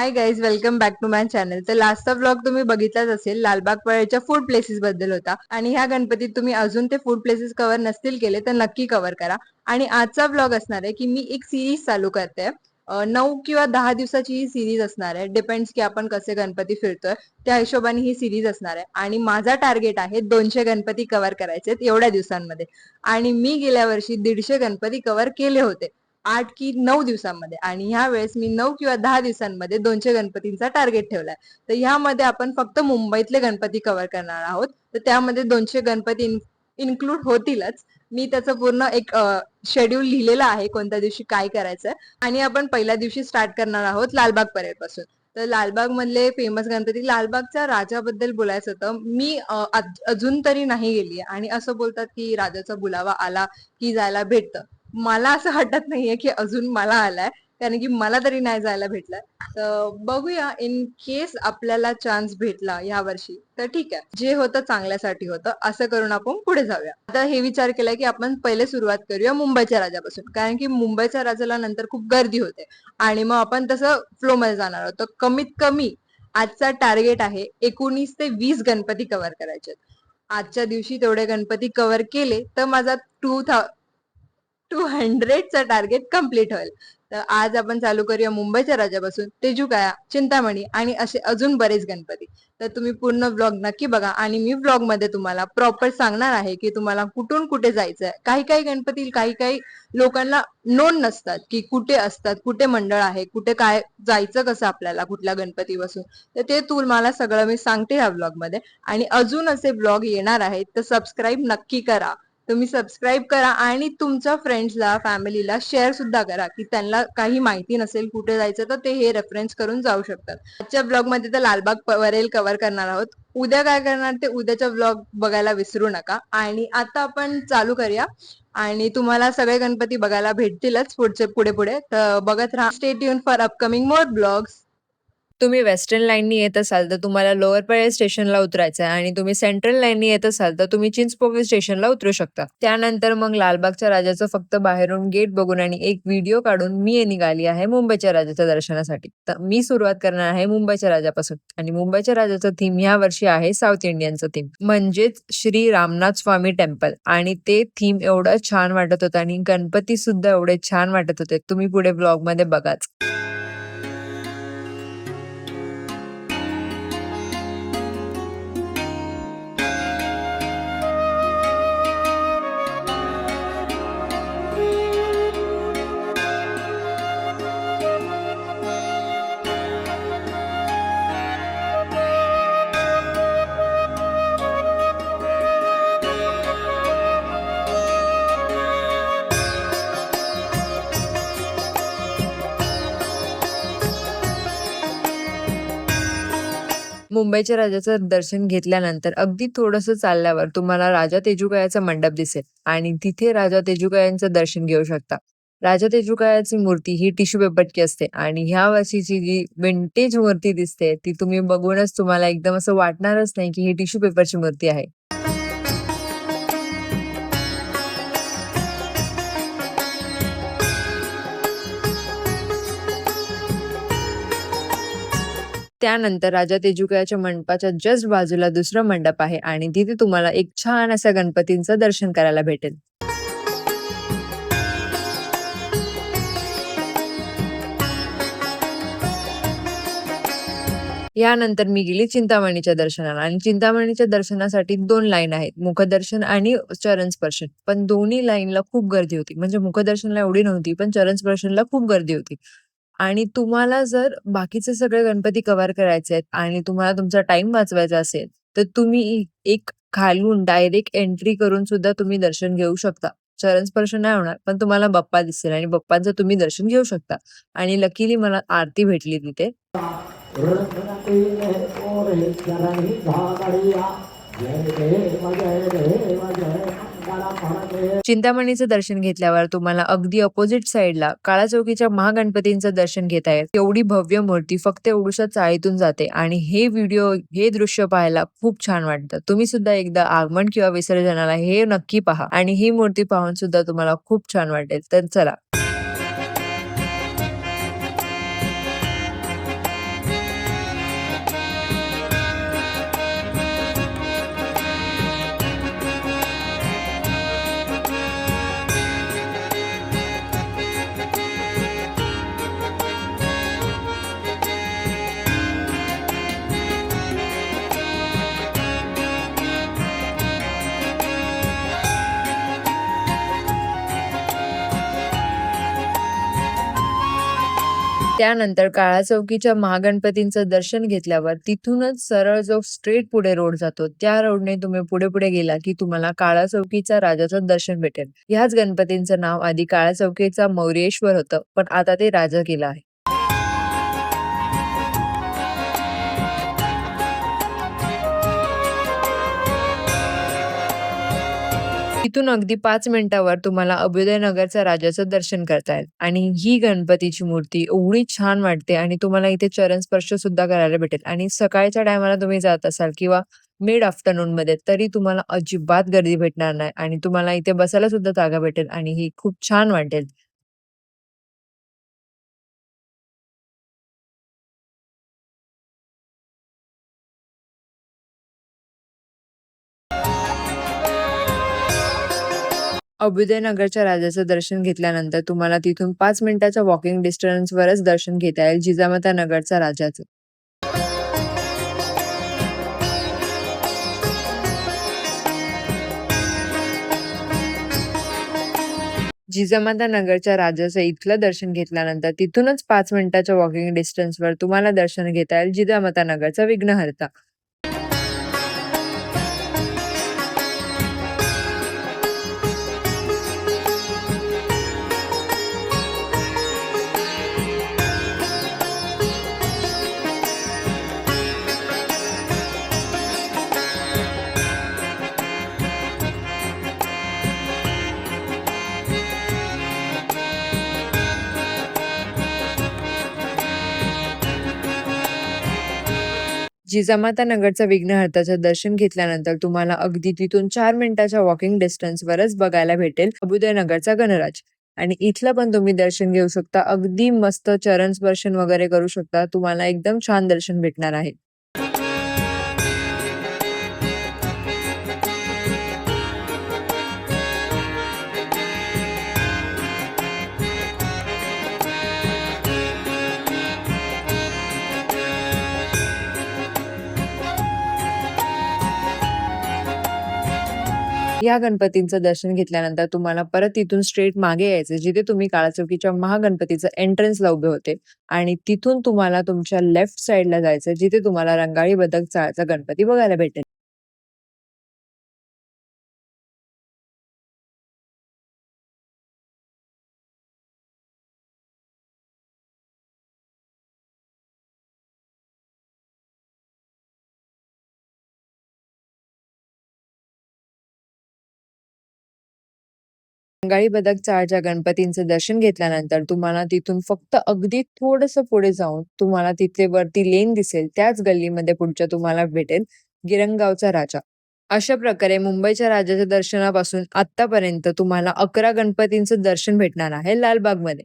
High guys, welcome back to my channel. तर लास्टचा vlog तुम्ही बघितलाच असेल, लालबाग परळच्या फूड प्लेसेस बद्दल होता. आणि ह्या गणपतीत तुम्ही अजून ते फूड प्लेसेस कव्हर नसतील केले तर नक्की कव्हर करा. आणि आजचा व्लॉग असणार आहे की मी एक सिरीज चालू करते. 9 किंवा 10 दिवसाची ही सिरीज असणार आहे. डिपेंड्स की आपण कसे गणपती फिरतोय त्या हिशोबाने ही सिरीज असणार आहे. आणि माझा टार्गेट आहे 200 गणपती कव्हर करायचे एवढ्या दिवसांमध्ये. आणि मी गेल्या वर्षी 150 गणपती कव्हर केले होते 8 की 9 दिवसांमध्ये. आणि ह्या वेळेस मी 9 किंवा 10 दिवसांमध्ये 200 गणपतींचा टार्गेट ठेवलाय. तर ह्यामध्ये आपण फक्त मुंबईतले गणपती कव्हर करणार आहोत. तर त्यामध्ये 200 गणपती इन्क्लूड होतीलच. मी त्याचं पूर्ण एक शेड्यूल लिहिलेला आहे, कोणत्या दिवशी काय करायचंय. आणि आपण पहिल्या दिवशी स्टार्ट करणार आहोत लालबाग परेड पासून. तर लालबाग मधले फेमस गणपती, लालबागच्या राजाबद्दल बोलायचं होतं. मी अजून तरी नाही गेली आणि असं बोलतात की राजाचा बुलावा आला की जायला भेटतं. मला असं वाटत नाहीये की अजून मला आलाय, कारण की मला तरी नाही जायला भेटलाय. तर बघूया, इन केस आपल्याला चान्स भेटला या वर्षी तर ठीक आहे. जे होतं चांगल्यासाठी होतं, असं करून आपण पुढे जाऊया. आता हे विचार केलाय की आपण पहिले सुरुवात करूया मुंबईच्या राजापासून, कारण की मुंबईच्या राजाला नंतर खूप गर्दी होते आणि मग आपण तसं फ्लो मध्ये जाणार आहोत. तर कमीत कमी आजचा टार्गेट आहे 19 ते 20 गणपती कव्हर करायचे. आजच्या दिवशी तेवढे गणपती कव्हर केले तर माझा 200चा टार्गेट कम्प्लीट होईल. तर आज आपण चालू करूया मुंबईच्या राजापासून, तेजुकाया, चिंतामणी आणि असे अजून बरेच गणपती. तर तुम्ही पूर्ण व्लॉग नक्की बघा आणि मी व्लॉग मध्ये तुम्हाला प्रॉपर सांगणार आहे की तुम्हाला कुठून कुठे जायचंय. काही काही गणपती काही काही लोकांना नोन नसतात की कुठे असतात, कुठे मंडळ आहे, कुठे काय जायचं, कसं आपल्याला कुठल्या गणपती बसून. तर ते तुम्हाला सगळं मी सांगते ह्या व्लॉग मध्ये. आणि अजून असे व्लॉग येणार आहेत तर सबस्क्राईब नक्की करा. तुम्ही सबस्क्राईब करा आणि तुमच्या फ्रेंड्सला, फॅमिलीला शेअर सुद्धा करा की त्यांना काही माहिती नसेल कुठे जायचं तर ते हे रेफरन्स करून जाऊ शकतात. आजच्या ब्लॉग मध्ये तर लालबाग परेल कव्हर करणार आहोत. उद्या काय करणार ते उद्याच्या ब्लॉग बघायला विसरू नका. आणि आता आपण चालू करूया. आणि तुम्हाला सगळे गणपती बघायला भेटतीलच पुढे पुढे. तर बघत राहा. Stay tune for upcoming more blogs. तुम्ही वेस्टर्न लाईननी येत असाल तर तुम्हाला लोअर परेल स्टेशनला उतरायचं आहे आणि तुम्ही सेंट्रल लाईननी येत असाल तर तुम्ही चिंचपोकळी स्टेशनला उतरू शकता. त्यानंतर मग लालबागच्या राजाचं फक्त बाहेरून गेट बघून आणि एक व्हिडिओ काढून मी निघाली आहे मुंबईच्या राजाच्या दर्शनासाठी. तर मी सुरुवात करणार आहे मुंबईच्या राजापासून. आणि मुंबईच्या राजाचं थीम या वर्षी आहे साऊथ इंडियनचं थीम, म्हणजेच श्री रामनाथ स्वामी टेम्पल. आणि ते थीम एवढं छान वाटत होतं आणि गणपती सुद्धा एवढे छान वाटत होते. तुम्ही पुढे ब्लॉग मध्ये बघाच. मुंबईच्या राजाचं दर्शन घेतल्यानंतर अगदी थोडंसं चालल्यावर तुम्हाला राजा तेजुकायाचा मंडप दिसेल आणि तिथे राजा तेजुकायांचं दर्शन घेऊ शकता. राजा तेजुकायाची मूर्ती ही टिश्यू पेपरची असते आणि ह्या वर्षीची जी विंटेज मूर्ती दिसते ती तुम्ही बघूनच तुम्हाला एकदम असं वाटणारच नाही की ही टिश्यू पेपरची मूर्ती आहे. त्यानंतर राजा तेजुकायाच्या मंडपाच्या जस्ट बाजूला दुसरं मंडप आहे आणि तिथे तुम्हाला एक छान अशा गणपतींचं दर्शन करायला भेटेल. यानंतर मी गेली चिंतामणीच्या दर्शनाला आणि चिंतामणीच्या दर्शनासाठी 2 लाईन आहेत, मुखदर्शन आणि चरण स्पर्शन. पण दोन्ही लाईनला खूप गर्दी होती. म्हणजे मुखदर्शनला एवढी नव्हती, पण चरण स्पर्शनला खूप गर्दी होती. आणि तुम्हाला जर बाकीचे सगळे गणपती कव्हर करायचे आहेत आणि तुम्हाला तुमचा टाइम वाचवायचा असेल, तर तुम्ही एक खालून डायरेक्ट एंट्री करून सुद्धा तुम्ही दर्शन घेऊ शकता. चरण स्पर्श नाही होणार, पण तुम्हाला बाप्पा दिसेल आणि बाप्पांचं तुम्ही दर्शन घेऊ शकता. आणि लकीली मला आरती भेटली तिथे. चिंतामणीचं दर्शन घेतल्यावर तुम्हाला अगदी अपोजिट साइडला काळा चौकीच्या महागणपतींचं दर्शन घेता येईल. एवढी भव्य मूर्ती फक्त एवढ्याशा चाळीतून जाते आणि हे दृश्य पाहायला खूप छान वाटतं. तुम्ही सुद्धा एकदा आगमन किंवा विसर्जनाला हे नक्की पहा आणि ही मूर्ती पाहून सुद्धा तुम्हाला खूप छान वाटेल. तर चला. त्यानंतर काळा चौकीच्या महागणपतींचं दर्शन घेतल्यावर तिथूनच सरळ जो स्ट्रेट पुढे रोड जातो त्या रोडने तुम्ही पुढे पुढे गेला की तुम्हाला काळा चौकीच्या राजाचं दर्शन भेटेल. ह्याच गणपतींचं नाव आधी काळा चौकीचा मौर्येश्वर होतं, पण आता ते राजा केलं आहे. तिथून अगदी 5 मिनिटावर तुम्हाला अभ्युदयनगरच्या राजाचं दर्शन करता येईल आणि ही गणपतीची मूर्ती एवढी छान वाटते आणि तुम्हाला इथे चरण स्पर्श सुद्धा करायला भेटेल आणि सकाळच्या टायमाला तुम्ही जात असाल किंवा मिड आफ्टरनून मध्ये तरी तुम्हाला अजिबात गर्दी भेटणार नाही आणि तुम्हाला इथे बसायला सुद्धा जागा भेटेल आणि ही खूप छान वाटेल. अभ्युदयनगरच्या राजाचं दर्शन घेतल्यानंतर तुम्हाला तिथून 5 मिनिटाच्या वॉकिंग डिस्टन्सवरच दर्शन घेता येईल जिजामाता नगरच्या राजाचं. जिजामाता नगरच्या राजाचं इथलं दर्शन घेतल्यानंतर तिथूनच 5 मिनिटाच्या वॉकिंग डिस्टन्सवर तुम्हाला दर्शन घेता येईल जिजामाता नगरचा विघ्नहर्ता. जिजामाता नगरचा विघ्नहर्ताचं दर्शन घेतल्यानंतर तुम्हाला अगदी तिथून 4 मिनिटाच्या वॉकिंग डिस्टन्सवरच बघायला भेटेल अभ्युदयनगरचा गणराज आणि इथलं पण तुम्ही दर्शन घेऊ शकता. अगदी मस्त चरण स्पर्शन वगैरे करू शकता. तुम्हाला एकदम छान दर्शन भेटणार आहे. या गणपतींचं दर्शन घेतल्यानंतर तुम्हाला परत तिथून स्ट्रेट मागे यायचं जिथे तुम्ही काळा चौकीच्या महागणपतीचं एंट्रन्सला उभे होते आणि तिथून तुम्हाला तुमच्या लेफ्ट साइडला जायचं जिथे तुम्हाला रंगाळी बदक चाळचा गणपती बघायला भेटेल. रंगाळी बदक चाळच्या गणपतींचं दर्शन घेतल्यानंतर तुम्हाला तिथून फक्त अगदी थोडंसं पुढे जाऊन तुम्हाला तिथे वरती लेन दिसेल त्याच गल्लीमध्ये पुढच्या तुम्हाला भेटेल गिरणगावचा राजा. अशा प्रकारे मुंबईच्या राजाच्या दर्शनापासून आतापर्यंत तुम्हाला 11 गणपतींचं दर्शन भेटणार आहे लालबागमध्ये.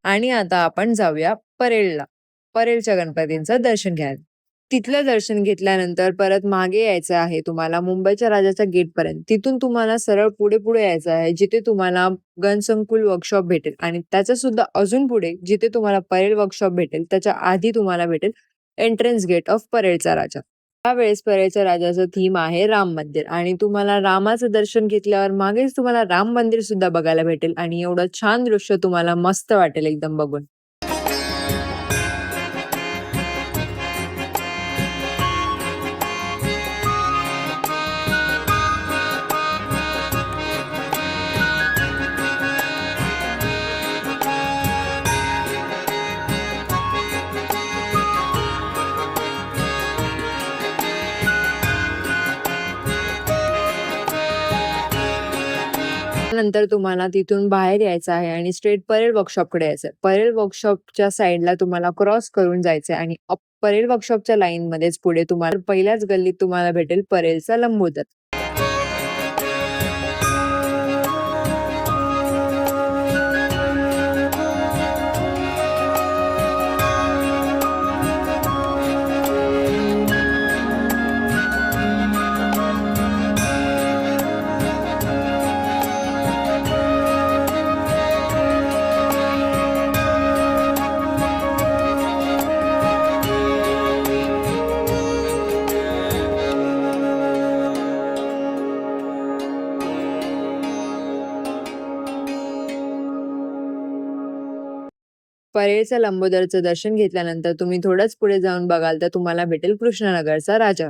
आणि आता आपण जाऊया परेलला. परेलच्या गणपतींचं दर्शन घ्यायला. तिथलं दर्शन घेतल्यानंतर परत मागे यायचं आहे तुम्हाला मुंबईच्या राजाच्या गेटपर्यंत. तिथून तुम्हाला सरळ पुढे पुढे यायचं आहे जिथे तुम्हाला गणसंकुल वर्कशॉप भेटेल आणि त्याच्या सुद्धा अजून पुढे जिथे तुम्हाला परेल वर्कशॉप भेटेल त्याच्या आधी तुम्हाला भेटेल एंट्रन्स गेट ऑफ परेलचा राजा. त्यावेळेस परेलच्या राजाचं थीम आहे राम मंदिर आणि तुम्हाला रामाचं दर्शन घेतल्यावर मागेच तुम्हाला राम मंदिर सुद्धा बघायला भेटेल आणि एवढं छान दृश्य तुम्हाला मस्त वाटेल एकदम बघून. नंतर तुम्हाला तिथून बाहेर यायचं आहे आणि स्ट्रेट परेल वर्कशॉपकडे यायचं. परेल वर्कशॉपच्या साईडला तुम्हाला क्रॉस करून जायचंय आणि परेल वर्कशॉपच्या लाईन मध्येच पुढे तुम्हाला पहिल्याच गल्लीत तुम्हाला भेटेल परेलचा लंबोदर. परेलचं लंबोदरचं दर्शन घेतल्यानंतर तुम्ही थोडंच पुढे जाऊन बघाल तर तुम्हाला भेटेल कृष्णनगरचा राजा.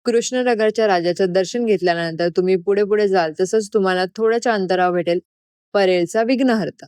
कृष्णनगरच्या राजाचं दर्शन घेतल्यानंतर तुम्ही पुढे जाल तसंच तुम्हाला थोड्याच्या अंतरावर भेटेल परेलचा विघ्नहर्ता.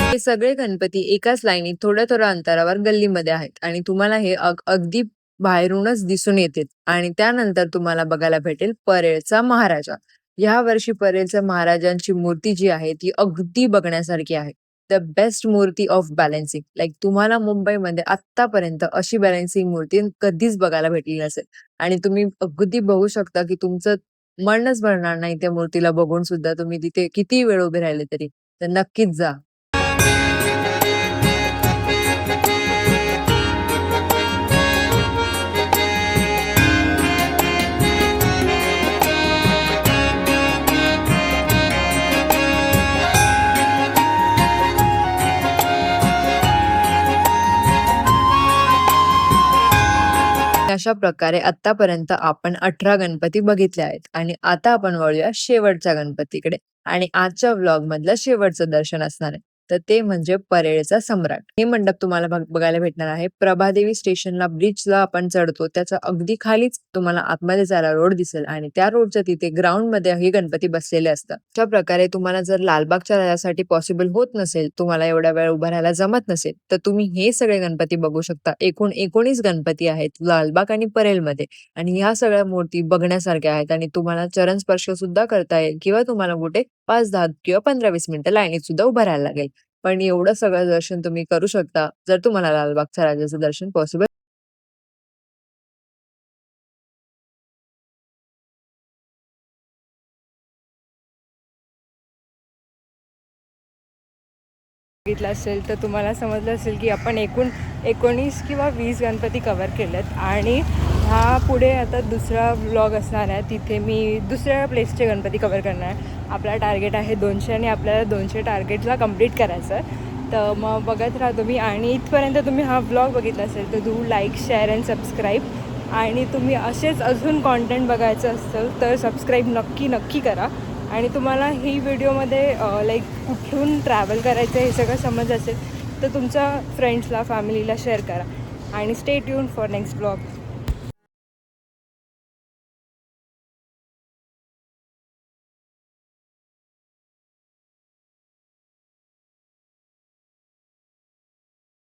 हे सगळे गणपती एकाच लाईनीत थोड्या अंतरावर गल्लीमध्ये आहेत आणि तुम्हाला हे अगदी बाहेरूनच दिसून येतील आणि त्यानंतर तुम्हाला बघायला भेटेल परेलचा महाराजा. या वर्षी परेलच्या महाराजांची मूर्ती जी आहे ती अगदी बघण्यासारखी आहे. द बेस्ट मूर्ती ऑफ बॅलन्सिंग. लाईक तुम्हाला मुंबईमध्ये आतापर्यंत अशी बॅलन्सिंग मूर्ती कधीच बघायला भेटली नसेल आणि तुम्ही अगदी बघू शकता की तुमचं मनच भरणार नाही त्या मूर्तीला बघून सुद्धा. तुम्ही तिथे किती वेळ उभे राहिले तरी. तर नक्कीच जा. अशा प्रकारे आतापर्यंत आपण 18 गणपती बघितले आहेत आणि आता आपण वळूया शेवटच्या गणपतीकडे आणि आजच्या व्लॉग मधलं शेवटचं दर्शन असणार आहे. तर ते म्हणजे परेलचा सम्राट. हे मंडप तुम्हाला बघायला भेटणार आहे. प्रभादेवी स्टेशनला ब्रिजला आपण चढतो त्याच्या अगदी खालीच तुम्हाला आतमध्ये जायला रोड दिसेल आणि त्या रोडच्या तिथे ग्राउंड मध्ये हे गणपती बसलेले असतात. अशा प्रकारे तुम्हाला जर लालबागच्या राजासाठी पॉसिबल होत नसेल, तुम्हाला एवढा वेळ उभा राहायला जमत नसेल, तर तुम्ही हे सगळे गणपती बघू शकता. एकूण 19 गणपती आहेत लालबाग आणि परेलमध्ये आणि ह्या सगळ्या मूर्ती बघण्यासारख्या आहेत आणि तुम्हाला चरण स्पर्श सुद्धा करता येईल किंवा तुम्हाला कुठे 5, 10 किंवा 15-20 मिनिटं लाईनीत सुद्धा उभं राहायला लागेल. पण एवढं सगळं दर्शन तुम्ही करू शकता जर तुम्हाला लालबागच्या राजाचं दर्शन पॉसिबल बघितलं असेल तर तुम्हाला समजलं असेल की आपण एकूण 19 किंवा 20 गणपती कव्हर केलेत आणि हा पुढे आता दुसरा व्लॉग असणार आहे. तिथे मी दुसऱ्या प्लेसचे गणपती कव्हर करणार आहे. आपला टार्गेट आहे 200 आणि आपल्याला 200 टार्गेटला कंप्लीट करायचं आहे. तर मग बघत राहा तुम्ही आणि इथपर्यंत तुम्ही हा व्लॉग बघितला असेल तर do like, share and subscribe. आणि तुम्ही असेच अजून कॉन्टेंट बघायचं असेल तर सबस्क्राईब नक्की करा. आणि तुम्हाला ही व्हिडिओमध्ये लाईक कुठून ट्रॅव्हल करायचं हे सगळं समज असेल तर तुमच्या फ्रेंड्सला, फॅमिलीला शेअर करा आणि stay tune for next blog.